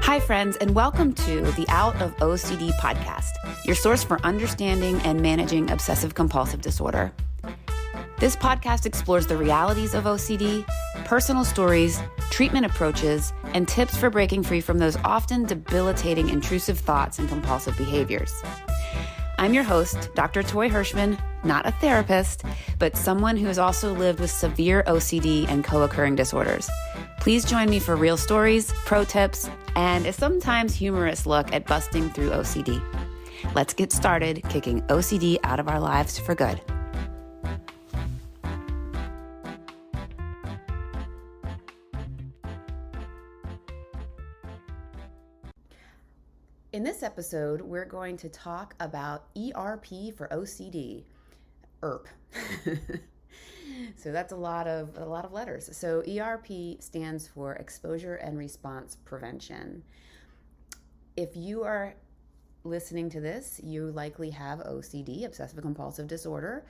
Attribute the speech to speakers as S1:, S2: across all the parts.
S1: Hi, friends, and welcome to the Out of OCD podcast, your source for understanding and managing obsessive compulsive disorder. This podcast explores the realities of OCD, personal stories, treatment approaches, and tips for breaking free from those often debilitating intrusive thoughts and compulsive behaviors. I'm your host, Dr. Toy Hirschman, not a therapist, but someone who has also lived with severe OCD and co-occurring disorders. Please join me for real stories, pro tips, and a sometimes humorous look at busting through OCD. Let's get started kicking OCD out of our lives for good. In this episode, we're going to talk about ERP for OCD. ERP. So that's a lot of letters. So ERP stands for Exposure and Response Prevention. If you are listening to this, you likely have OCD, Obsessive Compulsive Disorder,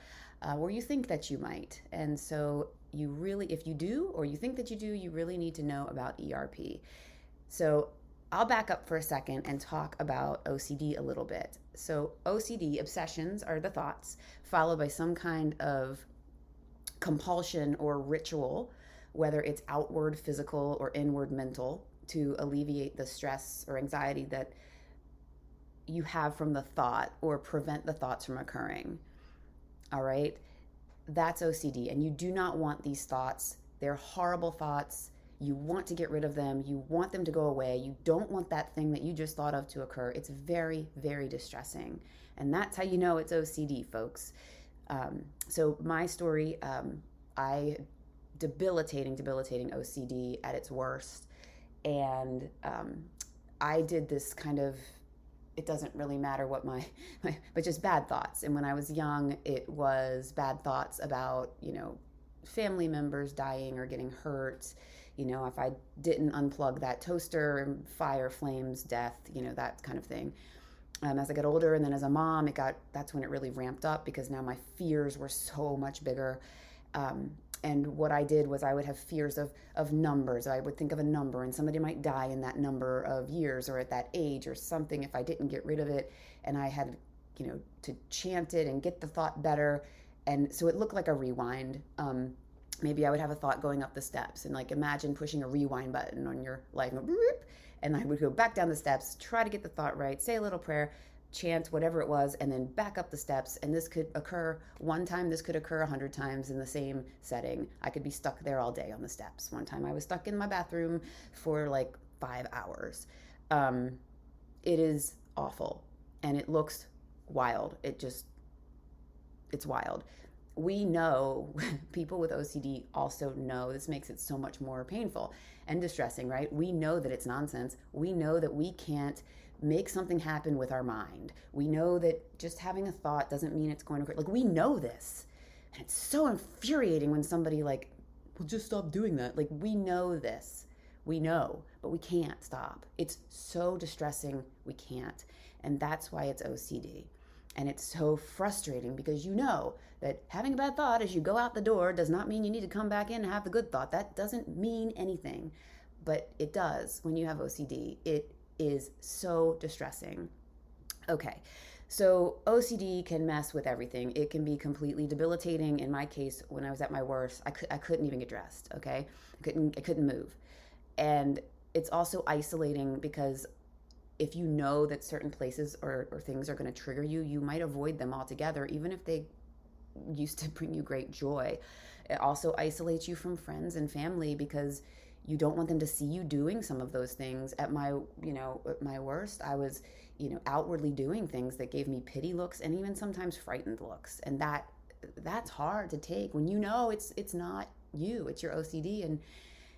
S1: or you think that you might. And so if you do, or you think that you do, you really need to know about ERP. So I'll back up for a second and talk about OCD a little bit. So OCD, obsessions, are the thoughts, followed by some kind of compulsion or ritual, whether it's outward physical or inward mental, to alleviate the stress or anxiety that you have from the thought or prevent the thoughts from occurring. All right? That's OCD. And you do not want these thoughts. They're horrible thoughts. You want to get rid of them. You want them to go away. You don't want that thing that you just thought of to occur. It's very, very distressing. And that's how you know it's OCD, folks. So my story, debilitating OCD at its worst. And I did this kind of, it doesn't really matter what but just bad thoughts. And when I was young, it was bad thoughts about, family members dying or getting hurt. If I didn't unplug that toaster, fire, flames, death, that kind of thing. As I got older, and then as a mom, that's when it really ramped up, because now my fears were so much bigger. And what I did was I would have fears of numbers. I would think of a number, and somebody might die in that number of years or at that age or something if I didn't get rid of it. And I had, to chant it and get the thought better. And so it looked like a rewind. Maybe I would have a thought going up the steps, and imagine pushing a rewind button on your life, and I would go back down the steps, try to get the thought right, say a little prayer, chant whatever it was, and then back up the steps. And this could occur one time, this could occur 100 times in the same setting. I could be stuck there all day on the steps. One time I was stuck in my bathroom for 5 hours. It is awful, and it looks wild. It's wild. We know, people with OCD also know, this makes it so much more painful and distressing, right? We know that it's nonsense. We know that we can't make something happen with our mind. We know that just having a thought doesn't mean it's going to occur. We know this. And it's so infuriating when somebody well, just stop doing that. We know this. We know, but we can't stop. It's so distressing, we can't. And that's why it's OCD. And it's so frustrating, because you know that having a bad thought as you go out the door does not mean you need to come back in and have the good thought. That doesn't mean anything, but it does when you have OCD. It is so distressing. Okay, so OCD can mess with everything. It can be completely debilitating. In my case, when I was at my worst, I couldn't even get dressed, okay? I couldn't move. And it's also isolating, because if you know that certain places or things are going to trigger you, you might avoid them altogether, even if they used to bring you great joy. It also isolates you from friends and family, because you don't want them to see you doing some of those things. At my worst, I was, outwardly doing things that gave me pity looks and even sometimes frightened looks. And that's hard to take when it's not you, it's your OCD, and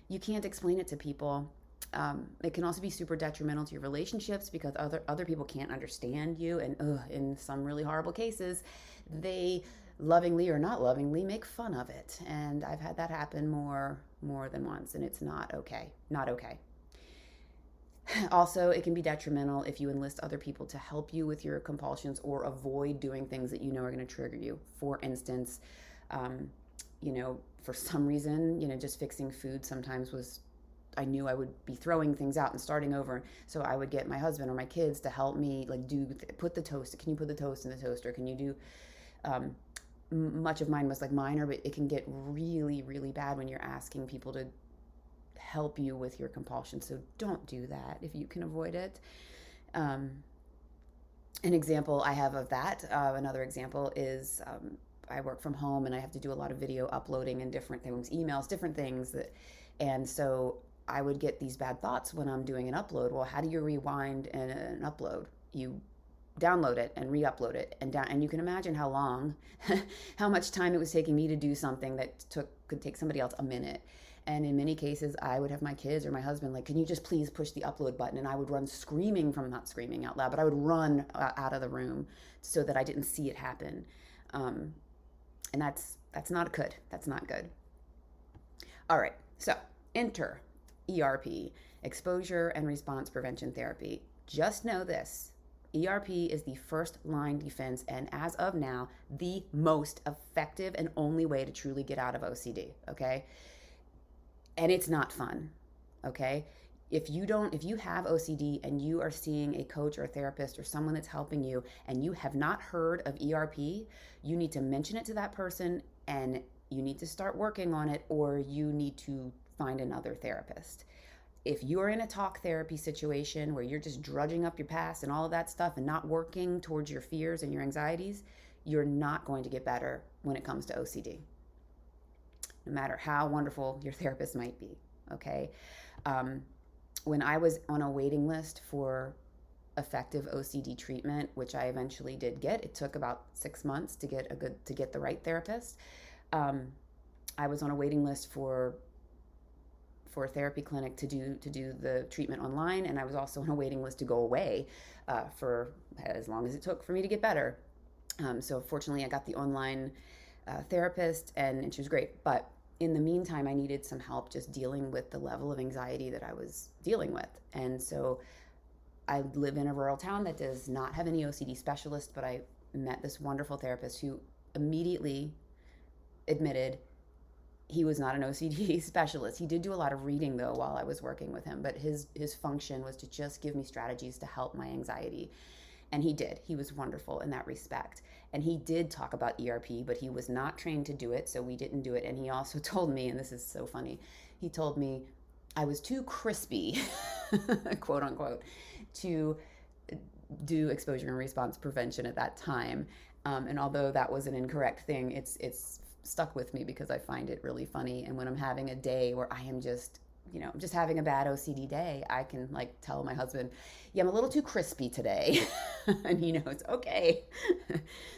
S1: you can't explain it to people. It can also be super detrimental to your relationships, because other people can't understand you, and in some really horrible cases, they lovingly or not lovingly make fun of it. And I've had that happen more than once, and it's not okay. Not okay. Also, it can be detrimental if you enlist other people to help you with your compulsions or avoid doing things that are going to trigger you. For instance, for some reason, just fixing food sometimes was I knew I would be throwing things out and starting over. So I would get my husband or my kids to help me, like, put the toast. Can you put the toast in the toaster? Can you do, um, much of mine was like minor, but it can get really, really bad when you're asking people to help you with your compulsion. So don't do that if you can avoid it. Um, an example I have of that, another example is, I work from home and I have to do a lot of video uploading and different things, emails, different things and so I would get these bad thoughts when I'm doing an upload. Well, how do you rewind an upload? You download it and re-upload it, and you can imagine how long, how much time it was taking me to do something that could take somebody else a minute. And in many cases, I would have my kids or my husband like, can you just please push the upload button? And I would run screaming not screaming out loud, but I would run out of the room so that I didn't see it happen. And that's not good. That's not good. All right, so enter ERP, Exposure and Response Prevention Therapy. Just know this. ERP is the first line defense, and as of now, the most effective and only way to truly get out of OCD, okay? And it's not fun, okay? If you have OCD and you are seeing a coach or a therapist or someone that's helping you and you have not heard of ERP, you need to mention it to that person and you need to start working on it, or you need to find another therapist. If you're in a talk therapy situation where you're just drudging up your past and all of that stuff and not working towards your fears and your anxieties, you're not going to get better when it comes to OCD, no matter how wonderful your therapist might be, okay? When I was on a waiting list for effective OCD treatment, which I eventually did get, it took about 6 months to get the right therapist. I was on a waiting list for a therapy clinic to do the treatment online, and I was also on a waiting list to go away for as long as it took for me to get better. So fortunately, I got the online therapist, and she was great. But in the meantime, I needed some help just dealing with the level of anxiety that I was dealing with. And so I live in a rural town that does not have any OCD specialist, but I met this wonderful therapist who immediately admitted he was not an OCD specialist. He did do a lot of reading, though, while I was working with him, but his function was to just give me strategies to help my anxiety. And he did. He was wonderful in that respect. And he did talk about ERP, but he was not trained to do it, so we didn't do it. And he also told me, and this is so funny, he told me I was too crispy, quote unquote, to do exposure and response prevention at that time. And although that was an incorrect thing, it's stuck with me because I find it really funny. And when I'm having a day where I am just, I'm just having a bad OCD day, I can like tell my husband, yeah, I'm a little too crispy today. And he knows, okay.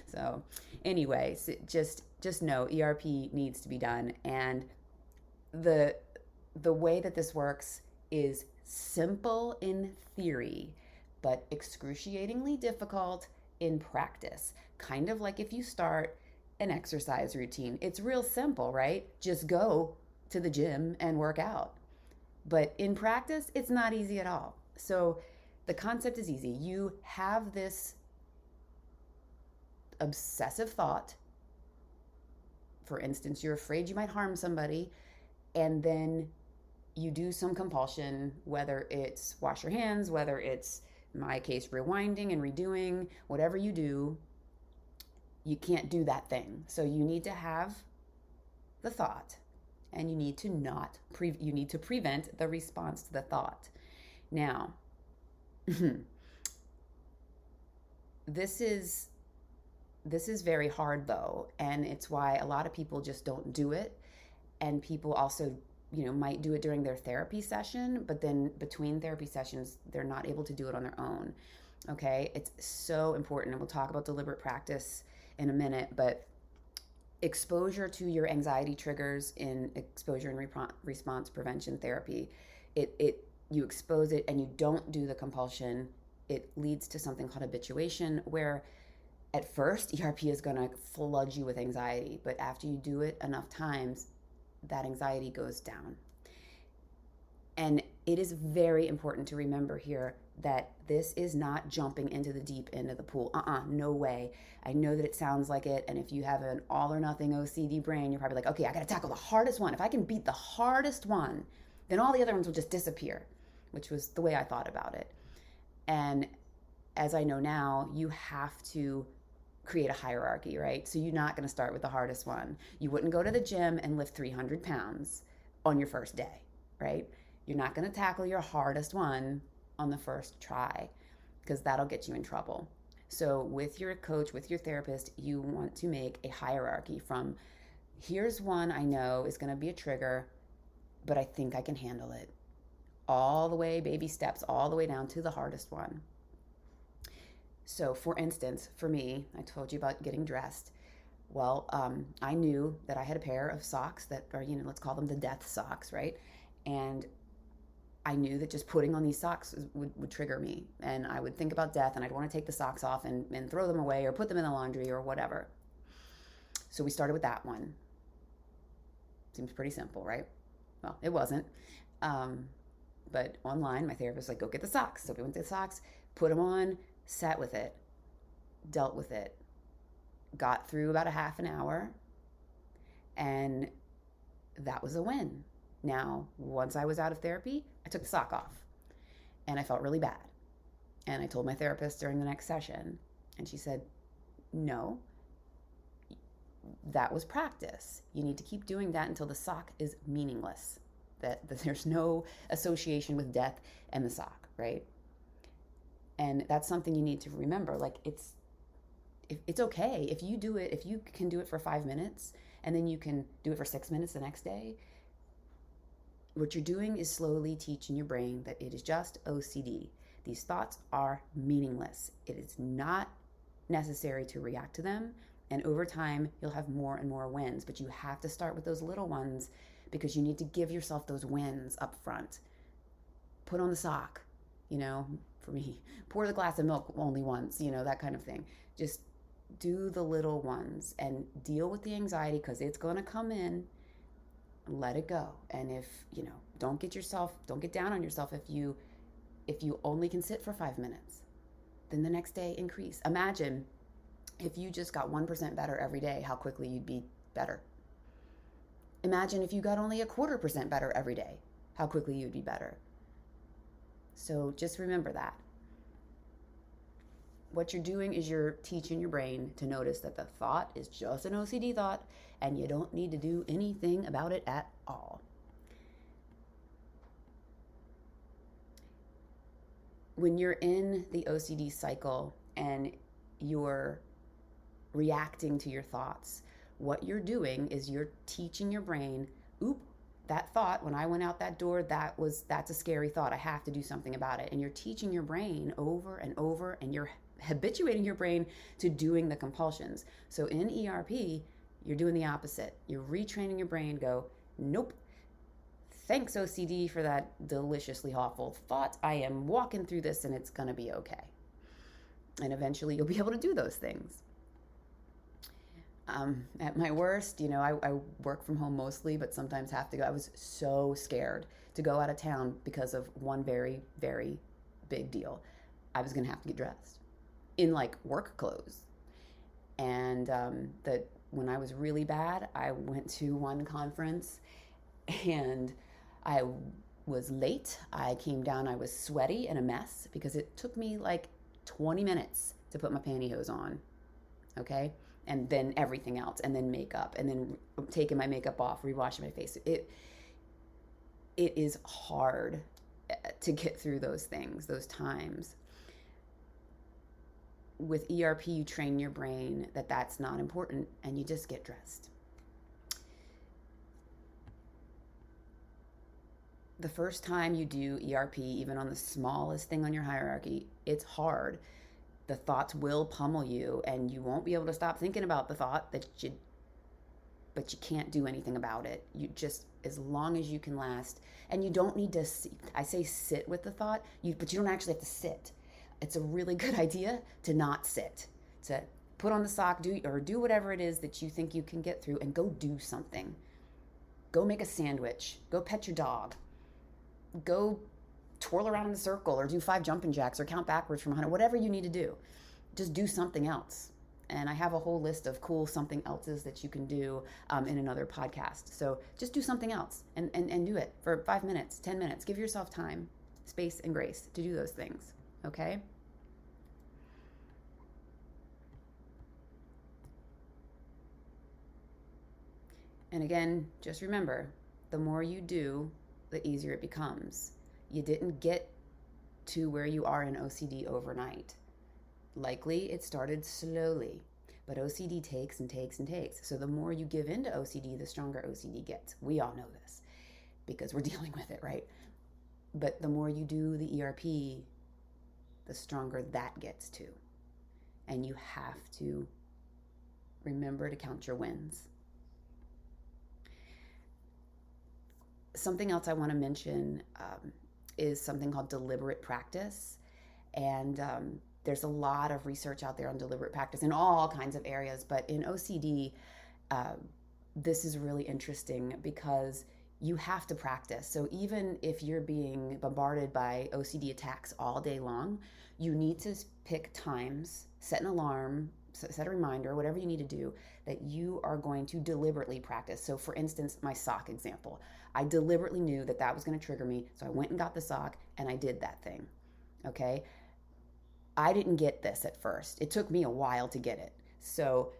S1: So anyway, so just know ERP needs to be done. And the way that this works is simple in theory, but excruciatingly difficult in practice. Kind of like if you start an exercise routine. It's real simple, right? Just go to the gym and work out. But in practice, it's not easy at all. So the concept is easy. You have this obsessive thought. For instance, you're afraid you might harm somebody, and then you do some compulsion, whether it's wash your hands, whether it's, in my case, rewinding and redoing, whatever you do, you can't do that thing. So you need to have the thought, and you need to prevent the response to the thought. Now, this is very hard though, and it's why a lot of people just don't do it. And people also, might do it during their therapy session, but then between therapy sessions, they're not able to do it on their own. Okay, it's so important, and we'll talk about deliberate practice in a minute, but exposure to your anxiety triggers in exposure and response prevention therapy, you expose it and you don't do the compulsion, it leads to something called habituation, where at first ERP is going to flood you with anxiety, but after you do it enough times, that anxiety goes down. And it is very important to remember here that this is not jumping into the deep end of the pool. No way. I know that it sounds like it, and if you have an all or nothing OCD brain, you're probably like, okay, I got to tackle the hardest one. If I can beat the hardest one, then all the other ones will just disappear, which was the way I thought about it. And as I know now, you have to create a hierarchy, right? So you're not going to start with the hardest one. You wouldn't go to the gym and lift 300 pounds on your first day, right? You're not going to tackle your hardest one on the first try, because that'll get you in trouble. So with your coach, with your therapist, you want to make a hierarchy from, here's one I know is going to be a trigger, but I think I can handle it, all the way, baby steps, all the way down to the hardest one. So for instance, for me, I told you about getting dressed. Well, I knew that I had a pair of socks that are, let's call them the death socks, right? And I knew that just putting on these socks would trigger me. And I would think about death, and I'd want to take the socks off and throw them away or put them in the laundry or whatever. So we started with that one. Seems pretty simple, right? Well, it wasn't. But online, my therapist was like, go get the socks. So we went to the socks, put them on, sat with it, dealt with it, got through about a half an hour, and that was a win. Now, once I was out of therapy, I took the sock off, and I felt really bad. And I told my therapist during the next session, and she said, no, that was practice. You need to keep doing that until the sock is meaningless, that there's no association with death and the sock, right? And that's something you need to remember. Like, it's okay if you do it, if you can do it for 5 minutes and then you can do it for 6 minutes the next day. What you're doing is slowly teaching your brain that it is just OCD. These thoughts are meaningless. It is not necessary to react to them. And over time, you'll have more and more wins. But you have to start with those little ones, because you need to give yourself those wins up front. Put on the sock, for me, pour the glass of milk only once, that kind of thing. Just do the little ones and deal with the anxiety, because it's going to come in. Let it go. And if, don't get down on yourself if you only can sit for 5 minutes. Then the next day increase. Imagine if you just got 1% better every day, how quickly you'd be better. Imagine if you got only 0.25% better every day, how quickly you'd be better. So just remember that. What you're doing is you're teaching your brain to notice that the thought is just an OCD thought, and you don't need to do anything about it at all. When you're in the OCD cycle and you're reacting to your thoughts, what you're doing is you're teaching your brain, that thought, when I went out that door, that's a scary thought. I have to do something about it. And you're teaching your brain over and over, and you're habituating your brain to doing the compulsions. So in ERP, you're doing the opposite. You're retraining your brain, go, nope. Thanks, OCD, for that deliciously awful thought. I am walking through this, and it's going to be okay. And eventually you'll be able to do those things. At my worst, I work from home mostly, but sometimes have to go. I was so scared to go out of town because of one very, very big deal. I was going to have to get dressed in work clothes. And that when I was really bad, I went to one conference and I was late. I came down, I was sweaty and a mess because it took me 20 minutes to put my pantyhose on. Okay? And then everything else, and then makeup, and then taking my makeup off, rewashing my face. It is hard to get through those things, those times. With ERP, you train your brain that that's not important, and you just get dressed. The first time you do ERP, even on the smallest thing on your hierarchy, it's hard. The thoughts will pummel you, and you won't be able to stop thinking about the thought but you can't do anything about it. You just, as long as you can last, and you don't need to, I say sit with the thought, but you don't actually have to sit. It's a really good idea to not sit, to put on the sock, do whatever it is that you think you can get through, and go do something. Go make a sandwich. Go pet your dog. Go twirl around in a circle, or do 5 jumping jacks, or count backwards from 100, whatever you need to do. Just do something else. And I have a whole list of cool something else's that you can do in another podcast. So just do something else and do it for 5 minutes, 10 minutes. Give yourself time, space, and grace to do those things. Okay? And again, just remember, the more you do, the easier it becomes. You didn't get to where you are in OCD overnight. Likely it started slowly, but OCD takes and takes and takes. So the more you give into OCD, the stronger OCD gets. We all know this because we're dealing with it, right? But the more you do the ERP, the stronger that gets too. And you have to remember to count your wins. Something else I want to mention is something called deliberate practice. And there's a lot of research out there on deliberate practice in all kinds of areas, but in OCD, this is really interesting because you have to practice. So even if you're being bombarded by OCD attacks all day long, you need to pick times, set an alarm, set a reminder, whatever you need to do, that you are going to deliberately practice. So for instance, my sock example, I deliberately knew that that was going to trigger me. So I went and got the sock and I did that thing. Okay. I didn't get this at first. It took me a while to get it. So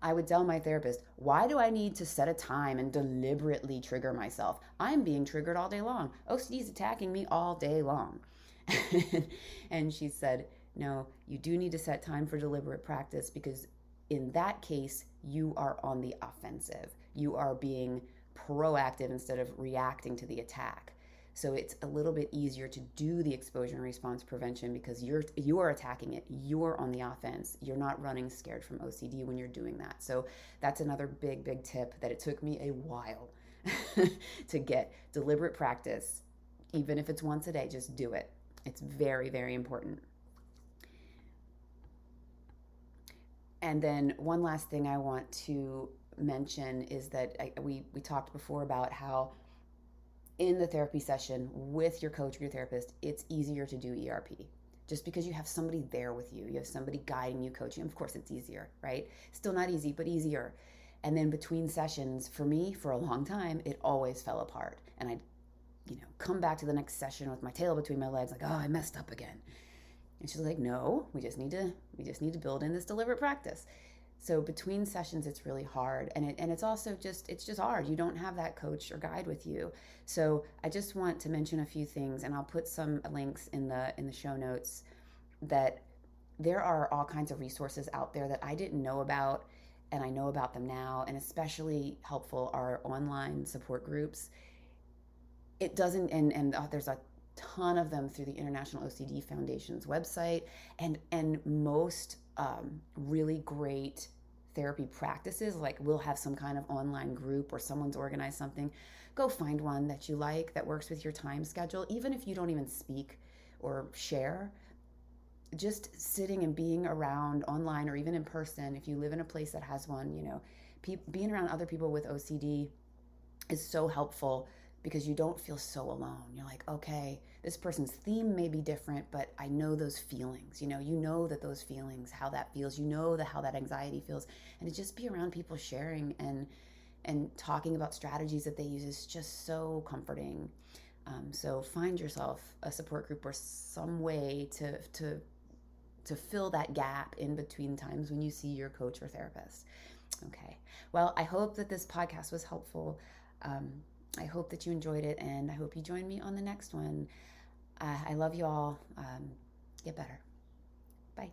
S1: I would tell my therapist, why do I need to set a time and deliberately trigger myself? I'm being triggered all day long. OCD is attacking me all day long. And she said, no, you do need to set time for deliberate practice because in that case, you are on the offensive. You are being proactive instead of reacting to the attack. So it's a little bit easier to do the exposure and response prevention because you're attacking it. You're on the offense. You're not running scared from OCD when you're doing that. So that's another big, big tip that it took me a while to get. Deliberate practice. Even if it's once a day, just do it. It's very, very important. And then one last thing I want to mention is that we talked before about how in the therapy session with your coach or your therapist, it's easier to do ERP. Just because you have somebody there with you, you have somebody guiding you, coaching, of course it's easier, right? Still not easy, but easier. And then between sessions, for me, for a long time, it always fell apart. And I'd, come back to the next session with my tail between my legs, like, oh, I messed up again. And she's like, no, we just need to build in this deliberate practice. So between sessions, it's really hard. And it's also just hard. You don't have that coach or guide with you. So I just want to mention a few things, and I'll put some links in the show notes, that there are all kinds of resources out there that I didn't know about, and I know about them now, and especially helpful are online support groups. It doesn't, and there's a ton of them through the International OCD Foundation's website, and most really great therapy practices, like we'll have some kind of online group or someone's organized something. Go find one that you like, that works with your time schedule, even if you don't even speak or share. Just sitting and being around online or even in person, if you live in a place that has one, being around other people with OCD is so helpful because you don't feel so alone. You're like, okay, this person's theme may be different, but I know those feelings. You know that those feelings, how that feels, how that anxiety feels. And to just be around people sharing and talking about strategies that they use is just so comforting. So find yourself a support group or some way to fill that gap in between times when you see your coach or therapist. Okay. Well, I hope that this podcast was helpful. I hope that you enjoyed it, and I hope you join me on the next one. I love you all. Get better. Bye.